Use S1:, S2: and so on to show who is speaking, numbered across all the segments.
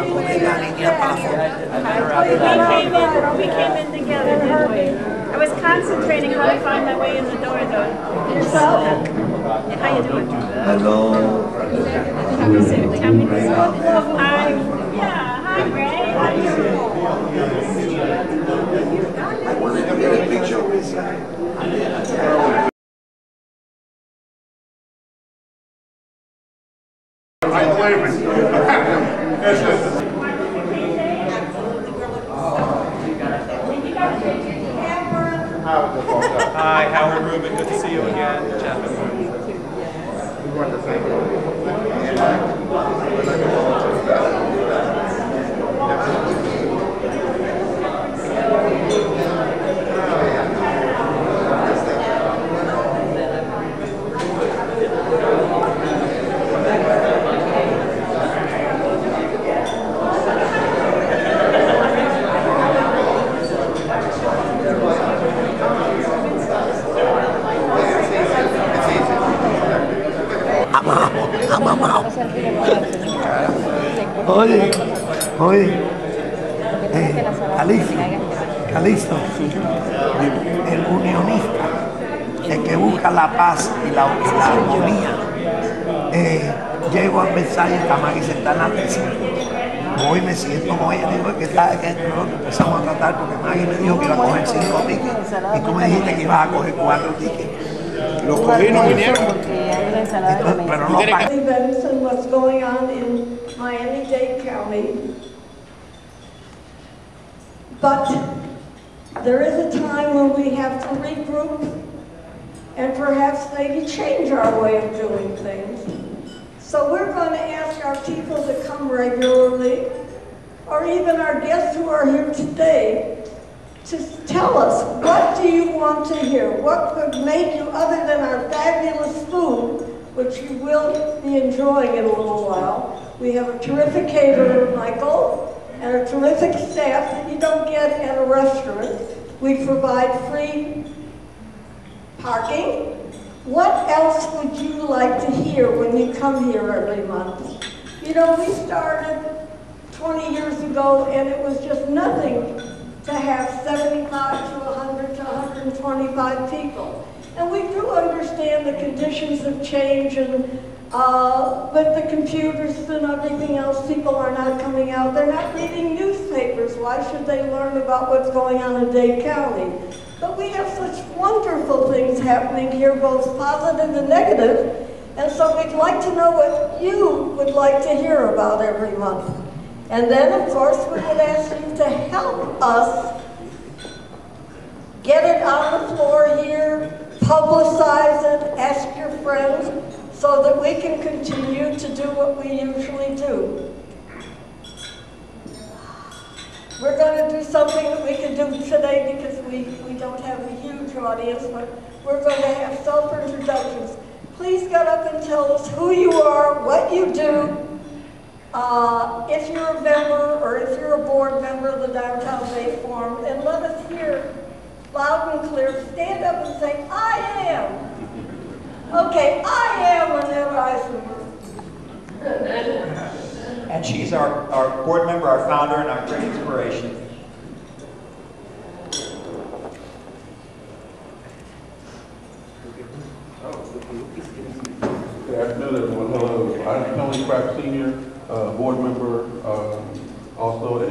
S1: llama porque la niña para la foto.
S2: We came in together, didn't we? I was concentrating how to find my way in the door, though. Yourself? How you doing?
S1: Hello.
S2: Tell me this. Hi. Yeah, hi, Ray. How are you?
S1: I wanted to get a picture with you.
S3: I'm waving.
S4: Hi, Howard Rubin. Good to see you again.
S1: Oye, Calixto, el unionista, el que busca la paz y la armonía, llego a Versalles, está Maggie sentada en la mesa. Hoy me siento con ella, digo que empezamos a tratar porque Maggie me dijo que iba a coger 5 tickets y tú me dijiste que ibas a coger 4 tickets.
S4: Los cogí y no vinieron.
S1: Pero no pagan.
S5: Events and what's going on in Miami-Dade County. But there is a time when we have to regroup and perhaps maybe change our way of doing things. So we're going to ask our people to come regularly, or even our guests who are here today, to tell us, what do you want to hear? What would make you, other than our fabulous food, which you will be enjoying in a little while. We have a terrific caterer, Michael, and a terrific staff that you don't get at a restaurant. We provide free parking. What else would you like to hear when you come here every month? You know, we started 20 years ago and it was just nothing to have 75 to 100 to 125 people. And we do understand the conditions have changed, and with the computers and everything else, people are not coming out. They're not reading newspapers. Why should they learn about what's going on in Dade County? But we have such wonderful things happening here, both positive and negative, and so we'd like to know what you would like to hear about every month. And then, of course, we would ask you to help us get it on the floor here, publicize it, ask your friends, so that we can continue to do what we usually do. We're going to do something that we can do today because we don't have a huge audience, but we're going to have self-introductions. Please get up and tell us who you are, what you do, if you're a member or if you're a board member of the Downtown Bay Forum, and let us hear loud and clear. Stand up and say, I am. Okay, I am Annette Eisenberg.
S6: And she's our board member, our founder, and our great inspiration.
S3: Good afternoon, everyone. Hello. I'm Tony Crack Sr., board member, also a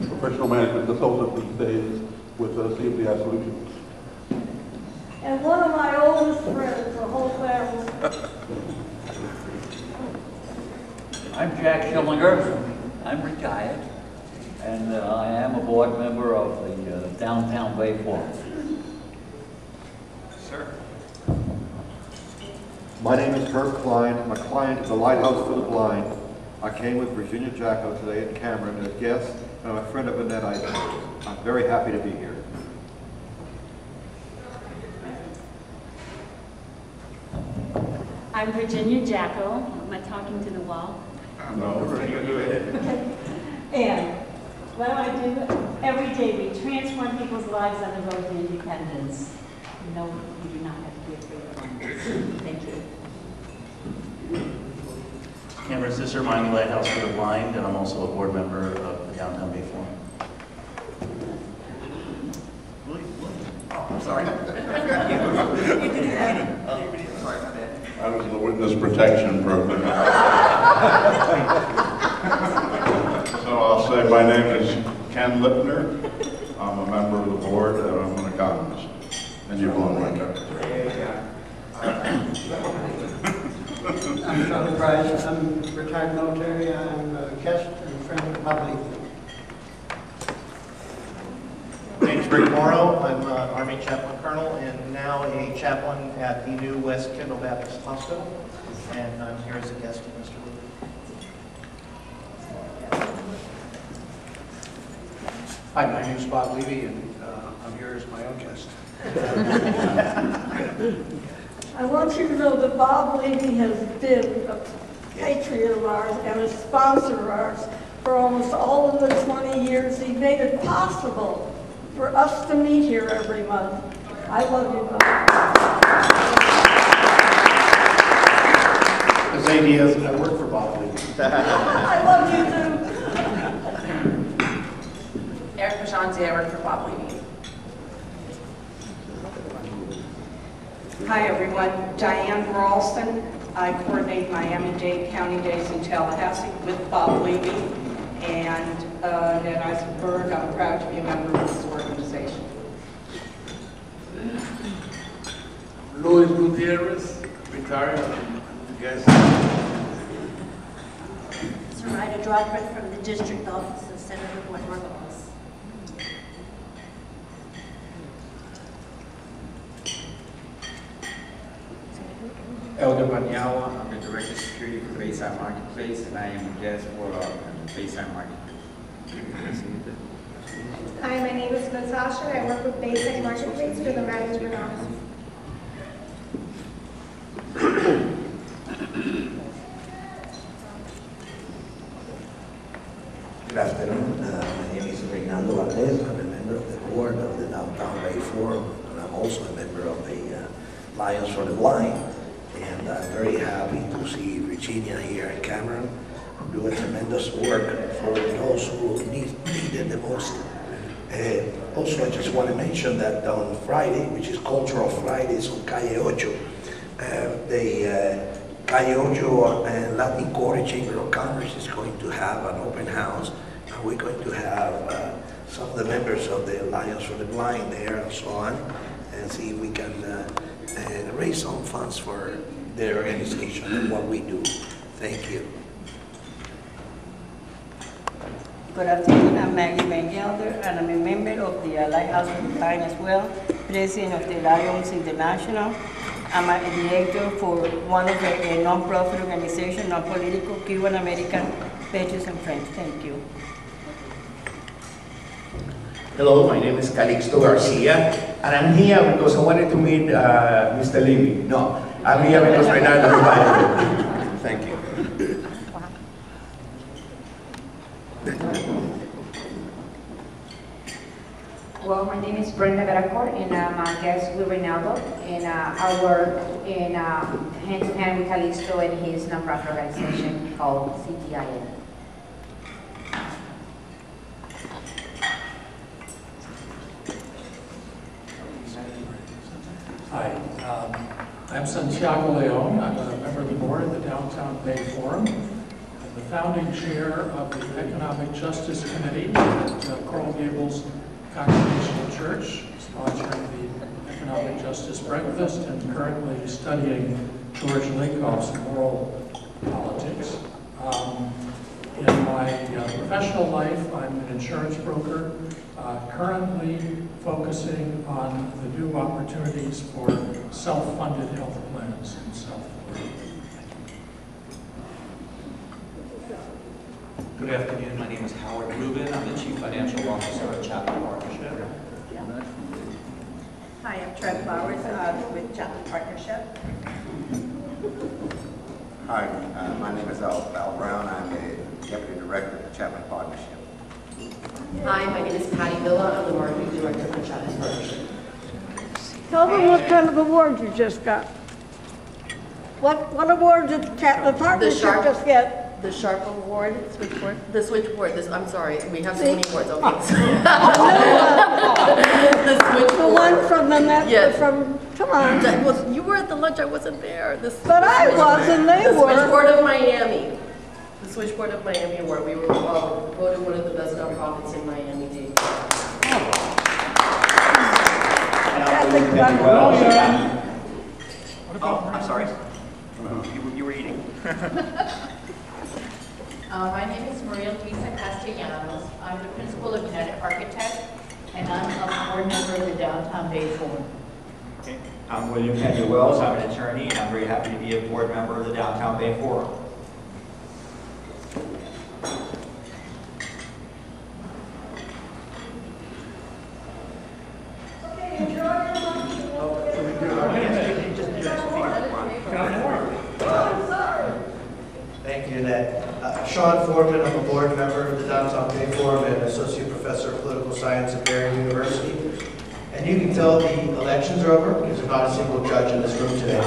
S3: professional management consultant these days with CFDI Solutions.
S5: And one of my oldest friends, the whole family.
S7: I'm Jack Schillinger. I'm retired, and I am a board member of the Downtown Bay Forum.
S4: Sir.
S8: My name is Kirk Klein. I'm a client of the Lighthouse for the Blind. I came with Virginia Jacko today and Cameron as guests, and I'm a friend of Annette Eisenberg. I'm very happy to be here.
S9: I'm Virginia Jacko. Am I talking to the wall?
S3: No, Virginia, go ahead.
S9: And what do I do? Every day we transform people's lives on the road to independence. No, you do not have to be afraid of violence. Thank you.
S6: Cameron
S10: sister, Manuel, Lighthouse for the Blind, and I'm also a board member of the Downtown Bay Forum.
S1: I'm sorry.
S3: I was in the Witness Protection Program. So I'll say my name is Ken Lipner. I'm a member of the board and I'm an economist. And you've blown my cover.
S11: I'm Charlie Price. I'm retired military. I'm a guest and friend of the public.
S12: My name is Rick Morrow. I'm an Army chaplain colonel and now a chaplain at the new West Kendall Baptist Hospital. And I'm here as a guest of Mr. Lee.
S13: Hi, my name is Bob Levy, and I'm here as my own guest.
S5: I want you to know that Bob Levy has been a patriot of ours and a sponsor of ours for almost all of the 20 years. He made it possible for us to meet here every month. I love you, Bob.
S13: As ADS, I work for Bob Levy.
S5: I love you too.
S14: Eric Pajanzi, I work for Bob Levy. Hi everyone, Diane Ralston. I coordinate Miami-Dade County Days in Tallahassee with Bob Levy. And at EISENBERG, I'm proud to be a member of this organization.
S15: Luis Gutierrez, retired guest.
S9: Zoraida Drodman from the District Office of Senator Gwen Margol.
S16: Elder Banyao, I'm the Director of Security for Bayside Marketplace, and I am a guest for Bayside Marketplace.
S17: Hi, my name is Natasha. I work with Bayside Marketplace for the management office.
S1: Good afternoon. My name is Reynaldo Valdez. I'm a member of the board of the Downtown Bay Forum, and I'm also a member of the Lions for the Blind. And I'm very happy to see Virginia here and Cameron doing tremendous work for those who need it the most. Also, I just want to mention that on Friday, which is Cultural Fridays on Calle Ocho, the Calle Ocho and Latin Quarter Chamber of Commerce is going to have an open house. And we're going to have some of the members of the Lions for the Blind there and so on, and see if we can raise some funds for their organization and what we do. Thank you.
S18: Good afternoon, I'm Maggie Mengelder, and I'm a member of the Lighthouse for the Blind as well, president of the Lions International. I'm a director for one of the non-profit organizations, non-political, Cuban American Patriots and Friends. Thank you.
S19: Hello, my name is Calixto Garcia, and I'm here because I wanted to meet Mr. Levy. No, I'm here because Reynaldo invited me. Thank you.
S20: Well, my name is Brenda Veracor, and I'm a guest with Reynaldo, and I work in hand-to-hand with Calixto and his nonprofit organization called CTIN.
S21: Hi, I'm Santiago Leon. I'm a member of the board of the Downtown Bay Forum. I'm the founding chair of the Economic Justice Committee at Coral Gables Congregational Church, sponsoring the Economic Justice Breakfast and currently studying George Lakoff's moral politics. In my professional life, I'm an insurance broker, currently focusing on the new opportunities for self-funded health plans in South Florida.
S22: Good afternoon, my name is Howard Rubin. I'm the Chief Financial Officer at Chapman Partnership.
S23: Hi, I'm Trev Flowers with Chapman Partnership.
S24: Hi, my name is Al Brown. I'm the Deputy Director of the Chapman Partnership.
S25: Hi, my name is Patty Villa. I'm the Marketing Director for Chapman Partnership.
S5: Tell them what kind of award you just got. What award did the partnership just get?
S25: the Sharp Award, switchboard, the switchboard, I'm sorry, we have so
S5: See?
S25: many words, okay. The
S5: The
S25: switchboard.
S5: one from the net,
S25: Yes.
S5: come on.
S25: That was, you were at the lunch, I wasn't there.
S5: But I was, and they
S25: The
S5: were.
S25: switchboard of Miami. The switchboard of Miami Award. We were voted one of the best nonprofits in Miami-Dade.
S12: I'm sorry. You were eating.
S2: My name is Maria Luisa Castellanos. I'm the principal of United Architects, and I'm a board member of the Downtown Bay Forum.
S4: Okay. I'm William Kenya Wells. I'm an attorney, and I'm very happy to be a board member of the Downtown Bay Forum.
S11: Thank you, Annette. Sean Foreman, I'm a board member of the Downtown Bay Forum and associate professor of political science at Barry University. And you can tell the elections are over because there's not a single judge in this room today.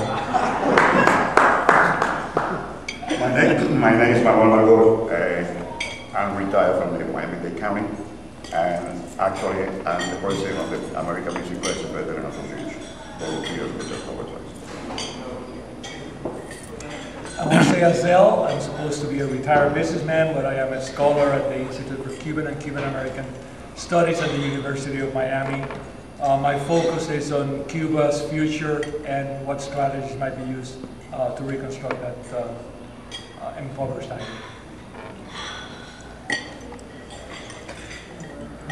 S6: My name is Manuel. I'm retired from the Miami-Dade County, and actually I'm the president of the American Music Critics Veteran Association. Volunteers with just over twice.
S7: I'm Jose Azel. I'm supposed to be a retired businessman, but I am a scholar at the Institute for Cuban and Cuban American Studies at the University of Miami. My focus is on Cuba's future and what strategies might be used to reconstruct that impoverished island.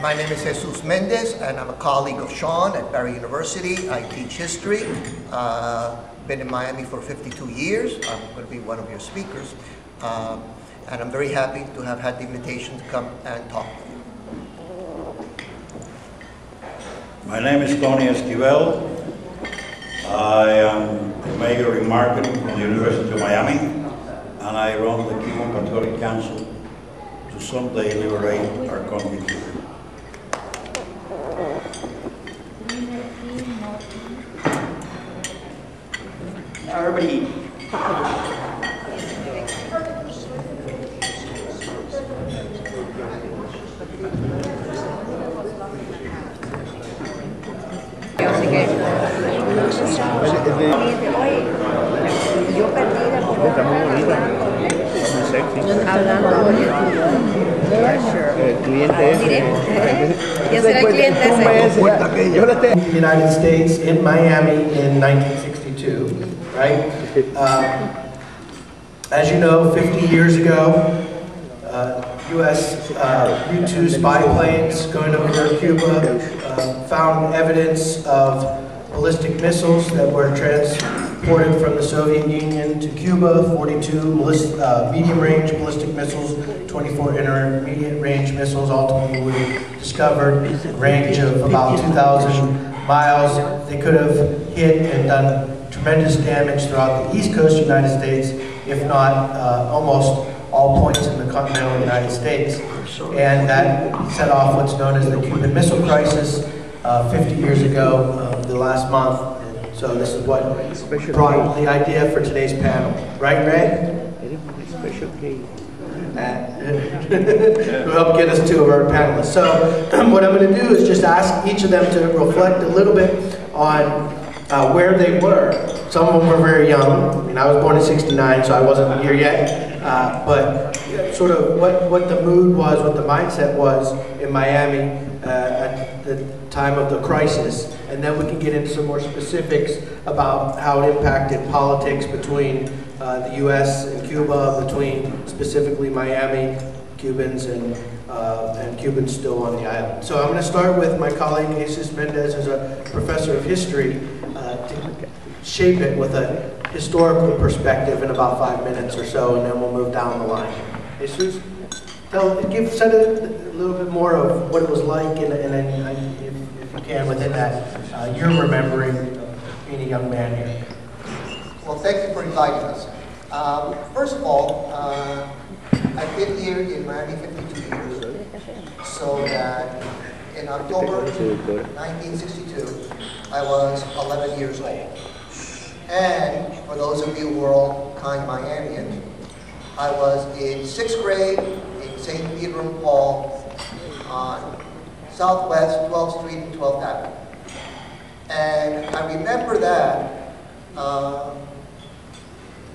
S8: My name is Jesus Mendez, and I'm a colleague of Sean at Barry University. I teach history. Been in Miami for 52 years. I'm going to be one of your speakers. And I'm very happy to have had the invitation to come and talk with you.
S26: My name is Tony Esquivel. I am a major in marketing from the University of Miami, and I run the Cuban Patriotic Council to someday liberate our country.
S12: Everybody eat.
S11: United States in Miami in 1962, right? As you know, 50 years ago, U.S. U-2 spy planes going over Cuba found evidence of ballistic missiles that were transported from the Soviet Union to Cuba, 42 medium-range ballistic missiles, 24 intermediate-range missiles ultimately were discovered, a range of about 2,000 miles. They could have hit and done tremendous damage throughout the East Coast United States, if not almost all points in the continental United States. And that set off what's known as the Cuban Missile Crisis 50 years ago, the last month. And so this is what brought the idea for today's panel. Right, Ray? To help get us two of our panelists. So what I'm going to do is just ask each of them to reflect a little bit on where they were. Some of them were very young. I mean, I was born in '69, so I wasn't here yet. But sort of what the mood was, what the mindset was in Miami at the time of the crisis. And then we can get into some more specifics about how it impacted politics between the U.S. and Cuba, between specifically Miami, Cubans, and Cubans still on the island. So I'm going to start with my colleague, Jesus Mendez, who's a professor of history, to shape it with a historical perspective in about 5 minutes or so, and then we'll move down the line. Jesus, set a little bit more of what it was like, and then if you can, within that, you're remembering being a young man here.
S8: Well, thank you for inviting us. First of all, I've been here in Miami 52 years, so that in October 1962, I was 11 years old. And for those of you who are all kind Miamians, I was in 6th grade in St. Peter and Paul on Southwest 12th Street and 12th Avenue. And I remember that,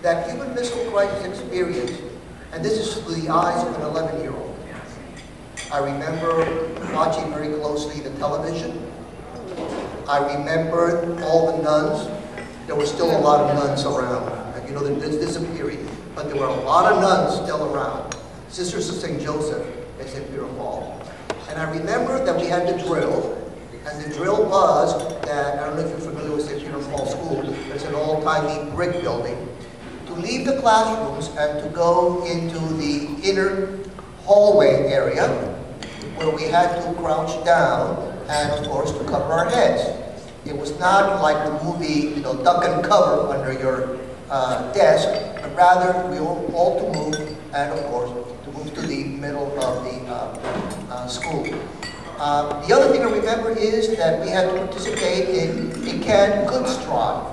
S8: that Cuban Missile Crisis experience, and this is through the eyes of an 11-year-old. I remember watching very closely the television. I remember all the nuns. There were still a lot of nuns around. You know, there's disappearing, but there were a lot of nuns still around. Sisters of St. Joseph and St. Peter Paul. And I remember that we had the drill, and the drill was that, I don't know if you're familiar with St. Peter Paul School, it's an old-timey brick building, to leave the classrooms and to go into the inner hallway area where we had to crouch down and, of course, to cover our heads. It was not like the movie, you know, duck and cover under your desk, but rather we all to move, and of course, to move to the middle of the school. The other thing I remember is that we had to participate in a canned goods drive,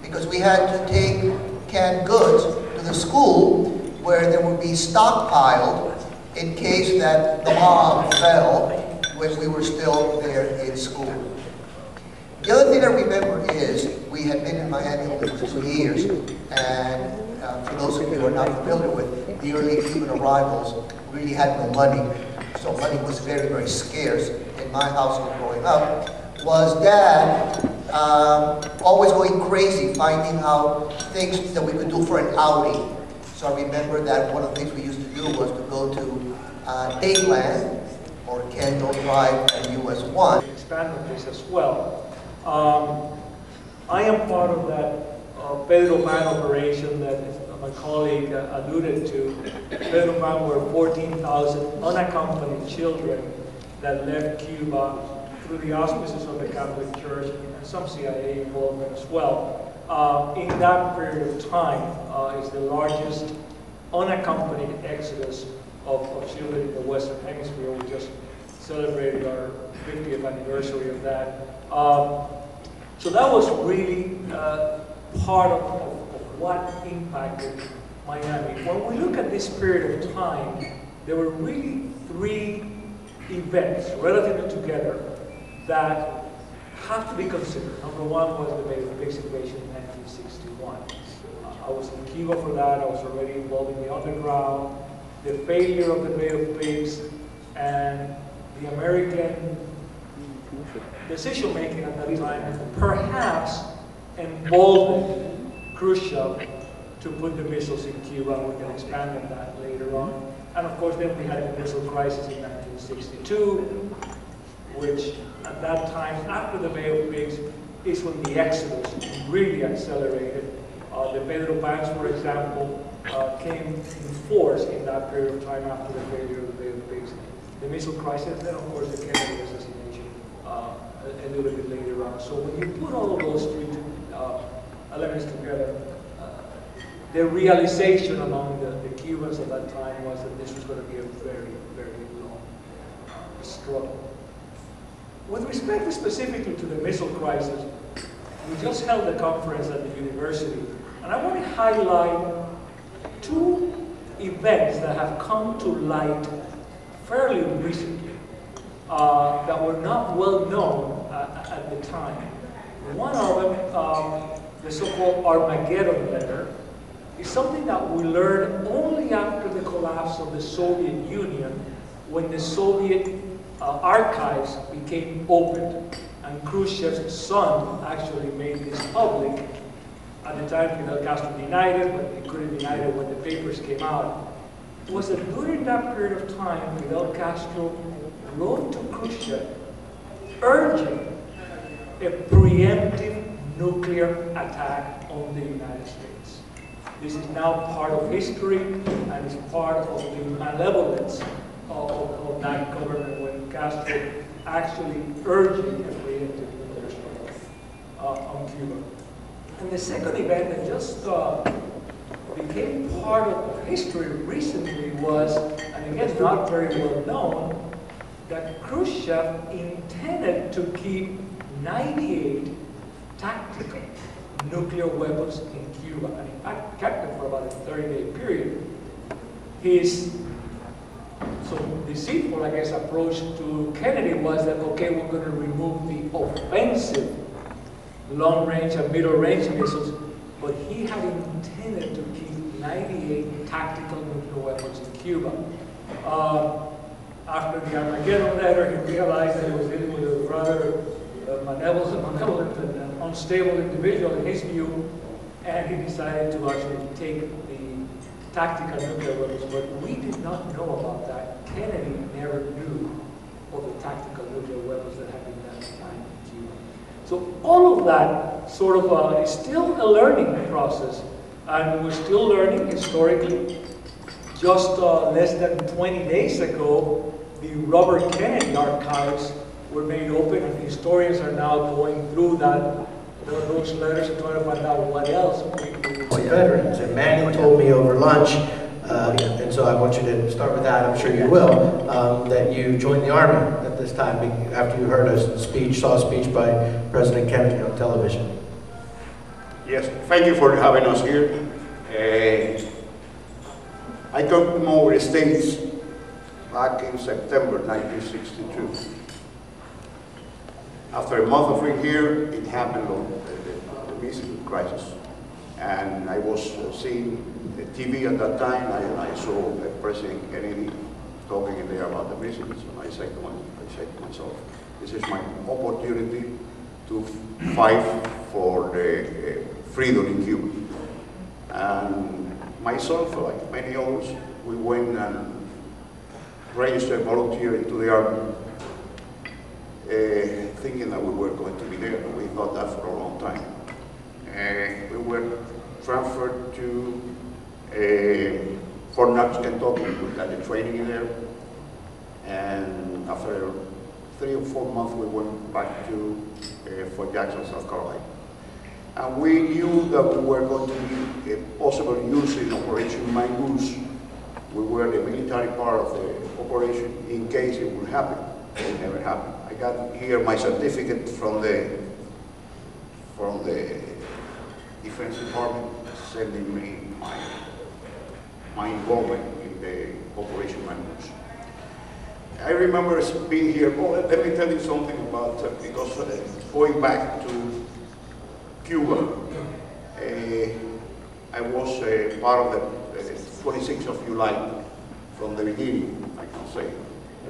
S8: because we had to take canned goods to the school where there would be stockpiled in case that the bomb fell when we were still there in school. The other thing I remember is we had been in Miami only for 2 years, and for those of you who are not familiar with the early Cuban arrivals, really had no money, so money was very, very scarce in my household growing up. Was Dad always going crazy finding out things that we could do for an outing? So I remember that one of the things we used to do was to go to Dayland or Kendall Drive at US 1.
S7: Expand on this as well. I am part of that Pedro Pan operation that my colleague alluded to. Pedro Pan were 14,000 unaccompanied children that left Cuba through the auspices of the Catholic Church and some CIA involvement as well. In that period of time, is the largest unaccompanied exodus of children in the Western Hemisphere. We just celebrated our 50th anniversary of that. So that was really part of what impacted Miami. When we look at this period of time, there were really 3 events relatively together that have to be considered. Number one was the Bay of Pigs invasion in 1961. I was in Cuba for that. I was already involved in the underground. The failure of the Bay of Pigs and the American decision-making at that time perhaps emboldened Khrushchev to put the missiles in Cuba. We can expand on that later on. And of course, then we had the missile crisis in 1962, which at that time, after the Bay of Pigs, is when the exodus really accelerated. The Pedro Pans, for example, came in force in that period of time after the failure of the Bay of Pigs. The missile crisis, then of course the Kennedy assassination a little bit later on. So when you put all of those 3 elements together, the realization among the Cubans at that time was that this was going to be a very, very long struggle. With respect specifically to the missile crisis, we just held a conference at the university, and I want to highlight 2 events that have come to light fairly recently that were not well known at the time. One of them, the so-called Armageddon letter, is something that we learned only after the collapse of the Soviet Union, when the Soviet archives became open, and Khrushchev's son actually made this public. At the time, Fidel Castro denied it, but he couldn't deny it when the papers came out. It was that during that period of time, Fidel Castro wrote to Khrushchev urging a preemptive nuclear attack on the United States. This is now part of history, and is part of the malevolence of that government when Castro actually urging a preemptive nuclear strike on Cuba. And the second event that just became part of history recently was, and again not very well known, that Khrushchev intended to keep 98 tactical nuclear weapons in Cuba, and in fact kept them for about a 30-day period. his so deceitful, I guess, approach to Kennedy was that, okay, we're going to remove the offensive long-range and middle-range missiles, but he had intended to keep 98 tactical nuclear weapons in Cuba. After the Armageddon letter, he realized that he was dealing with a rather malevolent and unstable individual in his view, and he decided to actually take the tactical nuclear weapons. But we did not know about that. Kennedy never knew of the tactical nuclear weapons that had been done at the time in Cuba. So all of that sort of is still a learning process, and we're still learning historically. Just less than 20 days ago, the Robert Kennedy archives were made open, and historians are now going through those letters and trying to find out what else.
S11: Veterans, and Manny told me over lunch, and so I want you to start with that, I'm sure you will, that you joined the Army at this time after you heard a speech, saw a speech by President Kennedy on television.
S3: Yes, thank you for having us here. I came over the States back in September 1962. After a month of being here, it happened on the missile crisis. And I was seeing the TV at that time, and I saw President Kennedy talking in there about the missiles. And I said to myself, this is my opportunity to fight for the freedom in Cuba. And myself, like many others, we went and registered volunteer into the Army, thinking that we were going to be there. We thought that for a long time. We were transferred to Fort Knox, Kentucky. We got the training in there. And after 3 or 4 months, we went back to Fort Jackson, South Carolina. And we knew that we were going to be possibly using Operation Mongoose. We were the military part of the operation in case it would happen. It never happened. I got here my certificate from the Defense Department sending me my involvement in the Operation Mongoose. I remember being here. Oh, let me tell you something about, because going back to Cuba, I was part of the 26th of July from the beginning, I can say,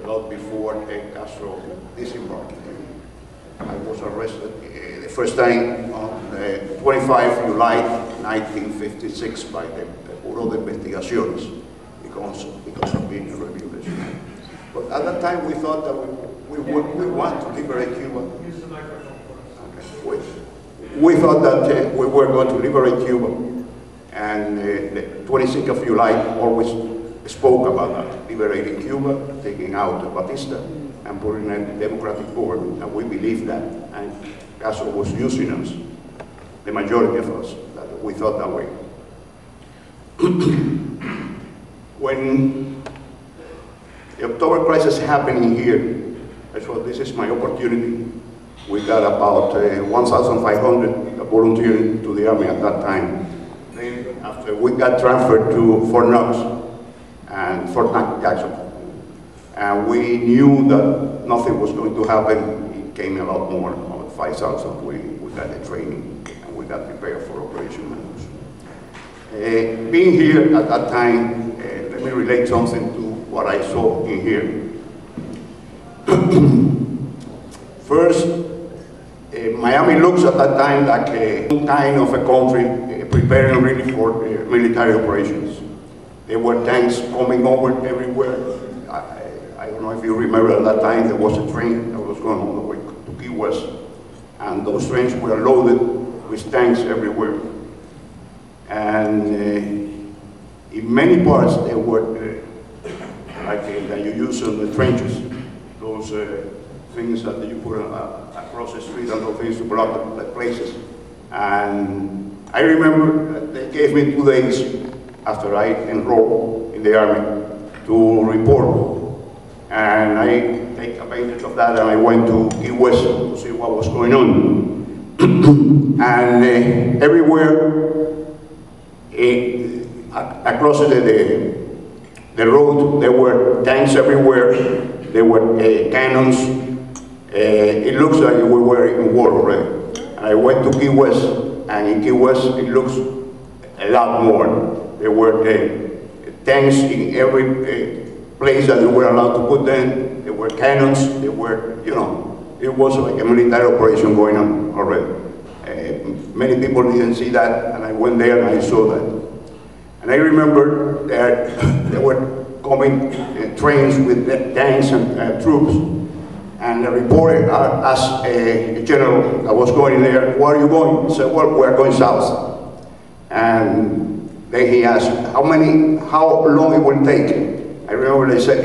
S3: a lot before Castro disembarked. I was arrested the first time on 25 July 1956 by the Bureau de Investigaciones because of being a rebellious. But at that time we thought that we want to liberate Cuba. Okay. We thought that we were going to liberate Cuba, and the 26th of July always spoke about that, liberating Cuba, taking out Batista, and putting in a democratic government, and we believed that, and Castro was using us, the majority of us, that we thought that way. When the October crisis happening here, I thought this is my opportunity. We got about 1,500 volunteers to the Army at that time. Then after we got transferred to Fort Knox and Fort Jackson, and we knew that nothing was going to happen, it came a lot more, about 5,000. We got the training and we got prepared for Operation Mongoose. Being here at that time, let me relate something to what I saw in here. First, Miami looks at that time like a kind of a country preparing really for military operations. There were tanks coming over everywhere. I don't know if you remember at that time there was a train that was going all the way to Key West, and those trains were loaded with tanks everywhere. And in many parts they were like that you use on the trenches, those things that you put across the street and those things to block the places. And I remember they gave me 2 days after I enrolled in the Army to report. And I take advantage of that and I went to Key West to see what was going on. And everywhere across the road, there were tanks everywhere, there were cannons. It looks like we were in war already. I went to Key West, and in Key West it looks a lot more. There were tanks in every place that they were allowed to put them. There were cannons, there were, you know, it was like a military operation going on already. Many people didn't see that, and I went there and I saw that. And I remember that there were coming trains with tanks and troops, and the reporter asked a general that was going there, "Where are you going?" He said, "Well, we're going south." And then he asked, how long it will take? I remember he said,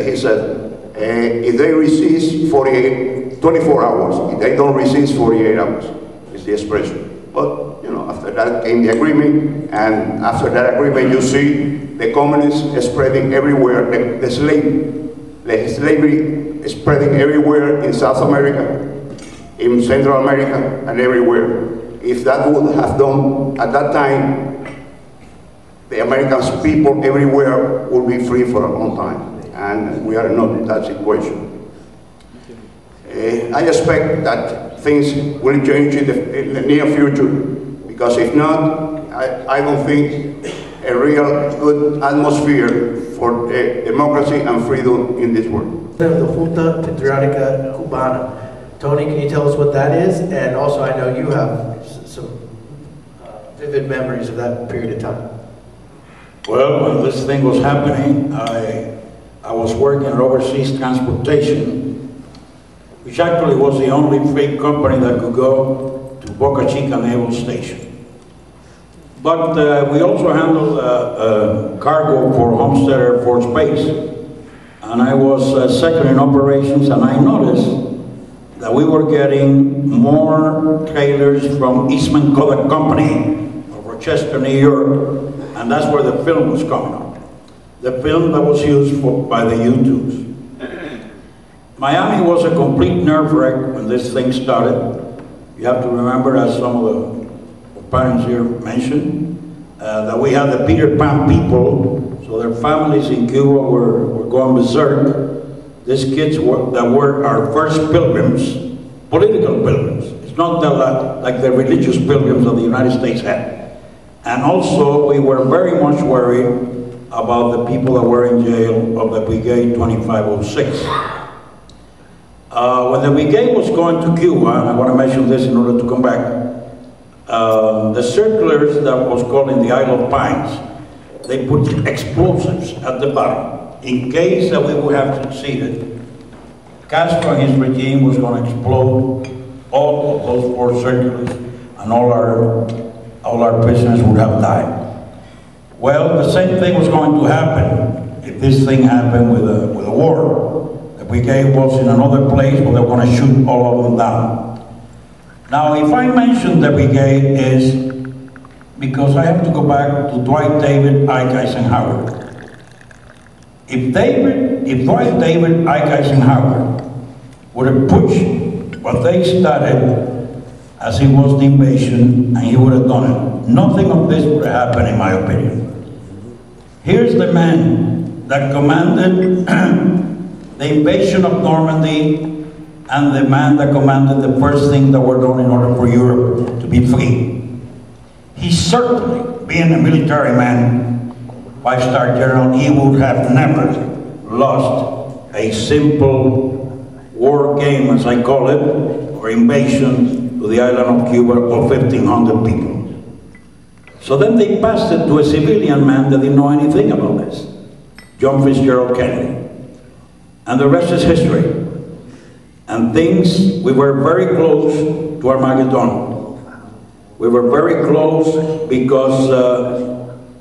S3: if they resist 24 hours. If they don't resist 48 hours, is the expression. But, you know, after that came the agreement, and after that agreement, you see the communists spreading everywhere, the slavery is spreading everywhere in South America, in Central America, and everywhere. If that would have done at that time, the American people everywhere will be free for a long time, and we are not in that situation. I expect that things will change in the near future, because if not, I don't think a real good atmosphere for democracy and freedom in this world.
S11: The Junta Patriotica Cubana. Tony, can you tell us what that is? And also, I know you have some vivid memories of that period of time.
S26: Well, when this thing was happening, I was working in overseas transportation, which actually was the only freight company that could go to Boca Chica Naval Station. But we also handled cargo for Homestead Air Force Base. And I was second in operations, and I noticed that we were getting more trailers from Eastman Kodak Company of Rochester, New York, and that's where the film was coming up. The film that was used by the U-2s. Miami was a complete nerve wreck when this thing started. You have to remember, as some of the parents here mentioned, that we had the Peter Pan people, so their families in Cuba were going berserk. These kids that were our first pilgrims, political pilgrims. It's not like the religious pilgrims that the United States had. And also, we were very much worried about the people that were in jail of the Brigade 2506. When the brigade was going to Cuba, and I want to mention this in order to come back, the circulars that was called in the Isle of Pines, they put explosives at the bottom in case that we would have succeeded. Castro and his regime was going to explode all of those 4 circulars, and all our prisoners would have died. Well, the same thing was going to happen if this thing happened with a war. The brigade was in another place where they were going to shoot all of them down. Now, if I mention the brigade is because I have to go back to Dwight David, Ike Eisenhower. If Dwight David, Ike Eisenhower would have pushed what they started as it was the invasion, and he would have done it, nothing of this would have happened, in my opinion. Here's the man that commanded the invasion of Normandy, and the man that commanded the first thing that were done in order for Europe to be free. He certainly, being a military man, 5-star general, he would have never lost a simple war game, as I call it, or invasion to the island of Cuba of 1,500 people. So then they passed it to a civilian man that didn't know anything about this, John Fitzgerald Kennedy. And the rest is history. And we were very close to Armageddon. We were very close because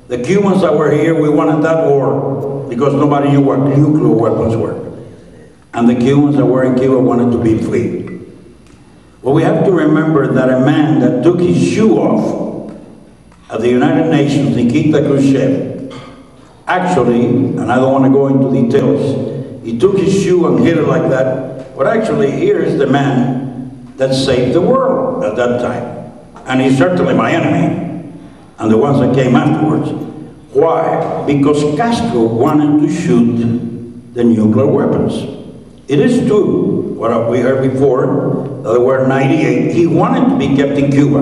S26: the Cubans that were here, we wanted that war because nobody knew what nuclear weapons were. And the Cubans that were in Cuba wanted to be free. Well, we have to remember that a man that took his shoe off at the United Nations, Nikita Khrushchev, actually, and I don't want to go into details, he took his shoe and hit it like that, but actually here is the man that saved the world at that time. And he's certainly my enemy, and the ones that came afterwards. Why? Because Castro wanted to shoot the nuclear weapons. It is true, what we heard before, that there were 98. He wanted to be kept in Cuba.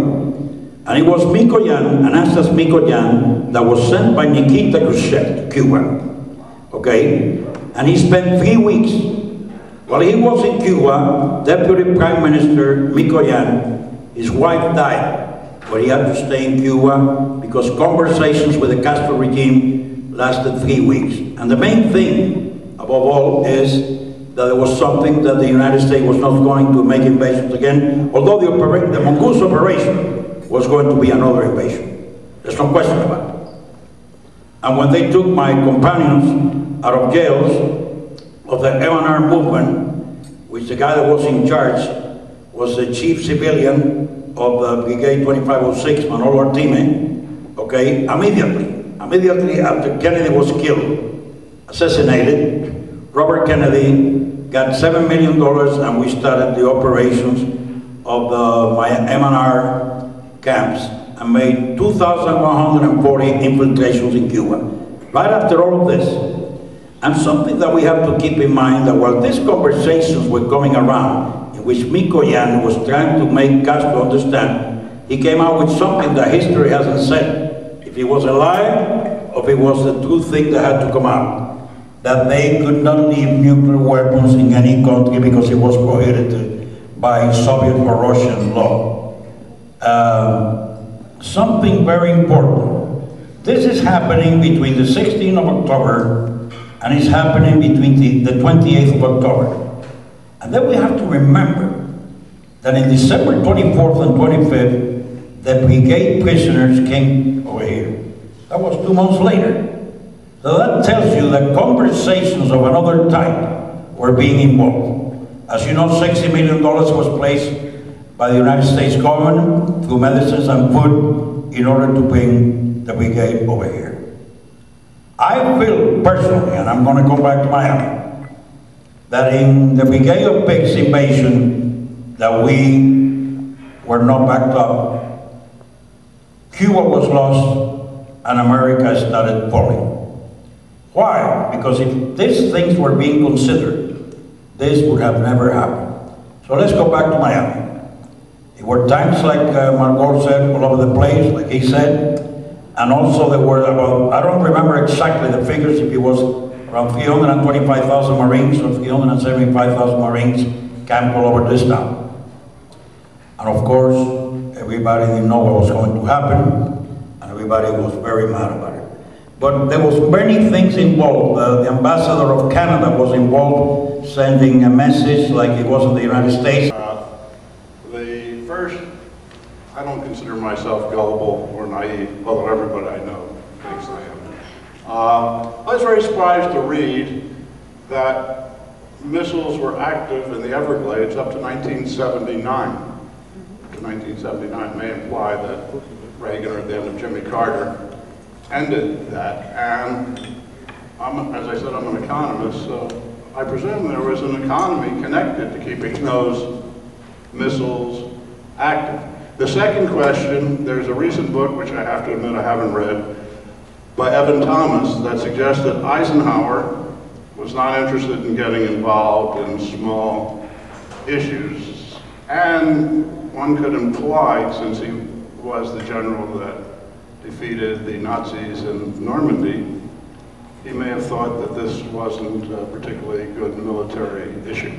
S26: And it was Mikoyan, Anastas Mikoyan, that was sent by Nikita Khrushchev to Cuba. Okay? And he spent 3 weeks. While he was in Cuba, Deputy Prime Minister Mikoyan, his wife died, but he had to stay in Cuba because conversations with the Castro regime lasted 3 weeks. And the main thing, above all, is that there was something that the United States was not going to make invasions again, although the Mongoose operation was going to be another invasion. There's no question about it. And when they took my companions out of jails of the MNR movement, which the guy that was in charge was the chief civilian of the Brigade 2506, Manuel Ortime, okay, immediately after Kennedy was killed, assassinated, Robert Kennedy got $7 million and we started the operations of the MNR camps and made 2,140 infiltrations in Cuba. Right after all of this, and something that we have to keep in mind, that while these conversations were coming around, in which Mikoyan was trying to make Castro understand, he came out with something that history hasn't said. If it was a lie, or if it was the true thing that had to come out, that they could not leave nuclear weapons in any country because it was prohibited by Soviet or Russian law. Something very important. This is happening between the 16th of October and it's happening between the 28th of October. And then we have to remember that in December 24th and 25th, the brigade prisoners came over here. That was 2 months later. So that tells you that conversations of another type were being involved. As you know, $60 million was placed by the United States government through medicines and food in order to bring the brigade over here. I feel personally, and I'm going to go back to Miami, that in the Brigade of Pigs invasion, that we were not backed up, Cuba was lost and America started falling. Why? Because if these things were being considered, this would have never happened. So let's go back to Miami. There were times, like Margol said, all over the place, like he said, and also there were about, I don't remember exactly the figures, if it was around 325,000 Marines or 375,000 Marines camped all over this town. And of course, everybody didn't know what was going to happen, and everybody was very mad about it. But there was many things involved. The ambassador of Canada was involved, sending a message like it was in the United States.
S9: I don't consider myself gullible or naive, although everybody I know thinks I am. I was very surprised to read that missiles were active in the Everglades up to 1979. To 1979 may imply that Reagan or the end of Jimmy Carter ended that. And as I said, I'm an economist, so I presume there was an economy connected to keeping those missiles active. The second question, there's a recent book, which I have to admit I haven't read, by Evan Thomas that suggests that Eisenhower was not interested in getting involved in small issues. And one could imply, since he was the general that defeated the Nazis in Normandy, he may have thought that this wasn't a particularly good military issue.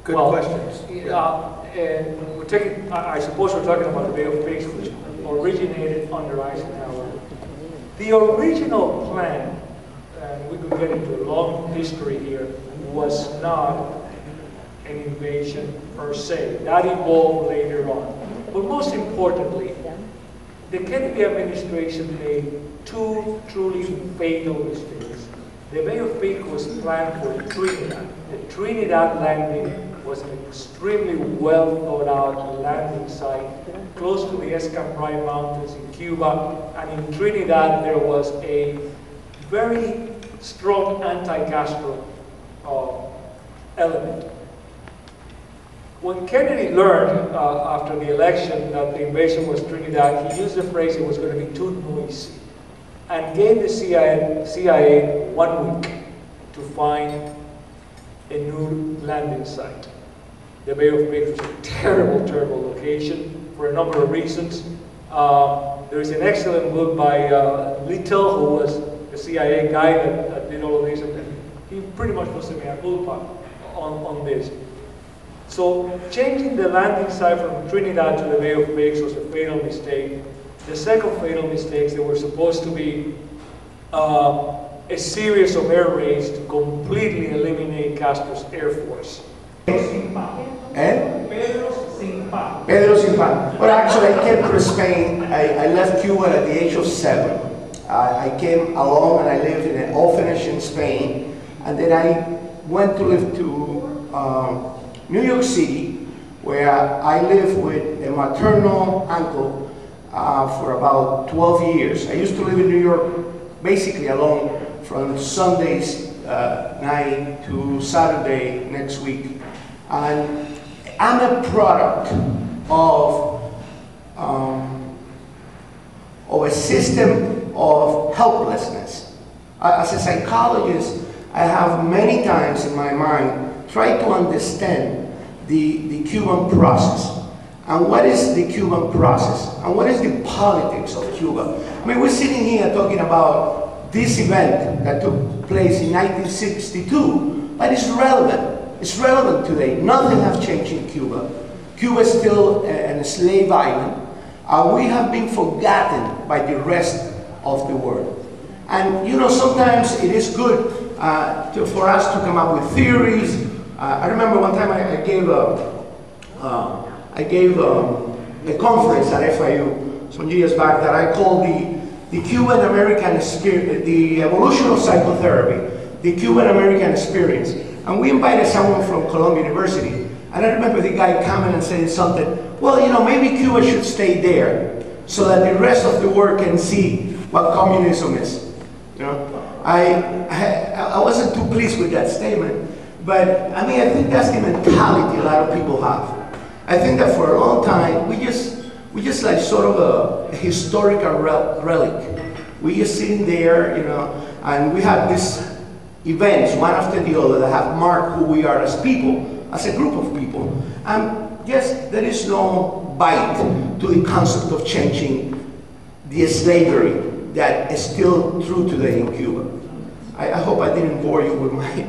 S7: Good questions. I suppose we're talking about the Bay of Pigs, which originated under Eisenhower. The original plan, and we could get into a long history here, was not an invasion per se. That evolved later on. But most importantly, the Kennedy administration made two truly fatal mistakes. The Bay of Pigs was planned for Trinidad. The Trinidad landing was an extremely well thought out landing site close to the Esquival Mountains in Cuba, and in Trinidad there was a very strong anti-Castro element. When Kennedy learned after the election that the invasion was Trinidad, he used the phrase it was going to be too noisy. and gave the CIA 1 week to find a new landing site. The Bay of Pigs was a terrible, terrible location for a number of reasons. There is an excellent book by Little, who was the CIA guy that did all of this, and he pretty much was a mea culpa on this. So changing the landing site from Trinidad to the Bay of Pigs was a fatal mistake. The second fatal mistake, there were supposed to be a series of air raids to completely eliminate Castro's Air Force.
S19: Pedro Simpan. Well, actually, I came to Spain. I left Cuba at the age of 7. I came along and I lived in an orphanage in Spain. And then I went to live to New York City, where I lived with a maternal uncle for about 12 years. I used to live in New York basically alone from Sunday's night to Saturday next week. And I'm a product of a system of helplessness. As a psychologist, I have many times in my mind tried to understand the Cuban process. And what is the Cuban process? And what is the politics of Cuba? I mean, we're sitting here talking about this event that took place in 1962, but it's relevant. It's relevant today. Nothing has changed in Cuba. Cuba is still a slave island. We have been forgotten by the rest of the world. And you know, sometimes it is good for us to come up with theories. I remember one time I gave a conference at FIU some years back that I called the Cuban American experience, the evolution of psychotherapy, the Cuban American experience. And we invited someone from Columbia University. And I remember the guy coming and saying something, well, you know, maybe Cuba should stay there so that the rest of the world can see what communism is. You know, I wasn't too pleased with that statement, but I mean, I think that's the mentality a lot of people have. I think that for a long time, we just like sort of a historical relic. We just sitting there, you know, and we have these events, one after the other, that have marked who we are as people, as a group of people. And yes, there is no bite to the concept of changing the slavery that is still true today in Cuba. I hope I didn't bore you with my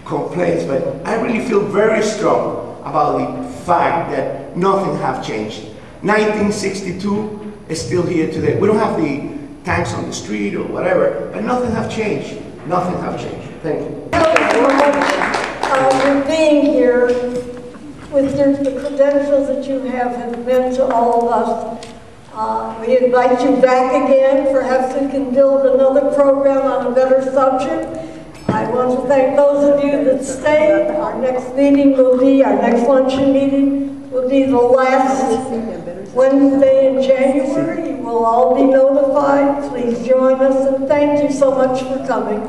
S19: complaints, but I really feel very strong about the fact that nothing has changed. 1962 is still here today. We don't have the tanks on the street or whatever, but nothing has changed. Nothing has changed. Thank you.
S5: For being here with the credentials that you have meant to all of us. We invite you back again. Perhaps we can build another program on a better subject. I want to thank those of you that stayed. Our next meeting will be, our next luncheon meeting will be the last Wednesday in January. You will all be notified. Please join us, and thank you so much for coming.